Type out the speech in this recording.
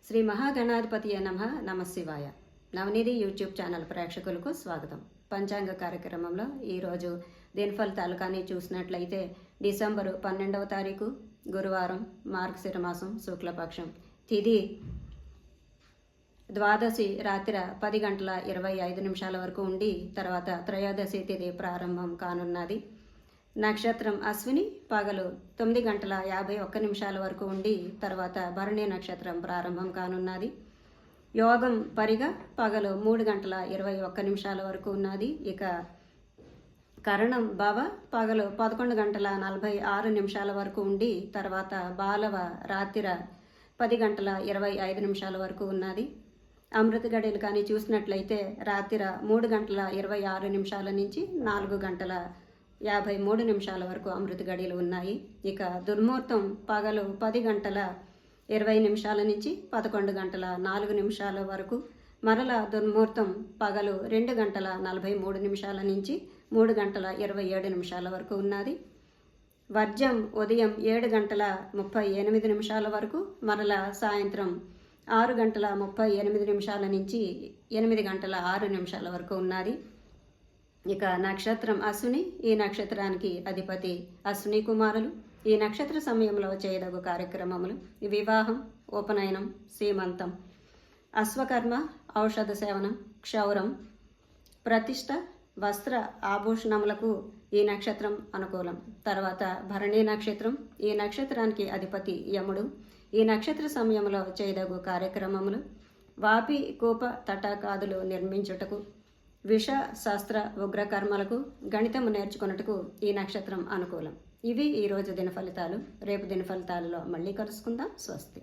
శ్రీ మహాగణాధిపతియే నమః. నమశివాయ. నవనిధి YouTube channel ప్రేక్షకులకు స్వాగతం. పంచాంగ కార్యక్రమంలో ఈరోజు దీని ఫలితాలు కానీ చూసినట్లయితే డిసెంబరు 12వ తారీఖు గురువారం, మార్గశిర మాసం, శుక్లపక్షం, తిథి ద్వాదశి రాత్రి 10 గంటల 25 నిమిషాల వరకు ఉండి తర్వాత త్రయోదశి తిథి ప్రారంభం కానున్నది. నక్షత్రం అశ్విని పగలు 9 గంటల 51 నిమిషాల వరకు ఉండి తర్వాత భరణి నక్షత్రం ప్రారంభం కానున్నది. యోగం పరిగా పగలు 3 గంటల 21 నిమిషాల వరకు ఉన్నది. ఇక కరణం భవ పగలు 11 గంటల 46 నిమిషాల వరకు ఉండి తర్వాత బాలవ రాత్రి 10 గంటల 25 నిమిషాల వరకు ఉన్నది. అమృత గడియలు కానీ చూసినట్లయితే రాత్రి 3 గంటల 26 నిమిషాల నుంచి 4 గంటల 53 నిమిషాల వరకు అమృత గడియలు ఉన్నాయి. ఇక దుర్ముహూర్తం పగలు 10 గంటల 20 నిమిషాల నుంచి 11 గంటల 4 నిమిషాల వరకు, మరలా దుర్ముహూర్తం పగలు 2 గంటల 43 నిమిషాల నుంచి 3 గంటల 27 నిమిషాల వరకు ఉన్నది. వర్జం ఉదయం 7 గంటల 38 నిమిషాల వరకు, మరలా సాయంత్రం 6 గంటల 38 నిమిషాల నుంచి 8 గంటల 6 నిమిషాల వరకు ఉన్నది. ఇక నక్షత్రం అశ్విని. ఈ నక్షత్రానికి అధిపతి అశ్విని కుమారులు. ఈ నక్షత్ర సమయంలో చేయదగు కార్యక్రమములు వివాహం, ఉపనయనం, సీమంతం, అశ్వకర్మ, ఔషధ సేవనం, క్షౌరం, ప్రతిష్ట, వస్త్ర ఆభూషణములకు ఈ నక్షత్రం అనుకూలం. తర్వాత భరణి నక్షత్రం. ఈ నక్షత్రానికి అధిపతి యముడు. ఈ నక్షత్ర సమయంలో చేయదగు కార్యక్రమములు వాపి, కూప, తటాకాదులు నిర్మించుటకు, విష, శస్త్ర, ఉగ్రకర్మలకు, గణితము నేర్చుకున్నట్టుకు ఈ నక్షత్రం అనుకూలం. ఇవి ఈరోజు దిన ఫలితాలు. రేపు దిన ఫలితాలలో మళ్ళీ కలుసుకుందాం. స్వస్తి.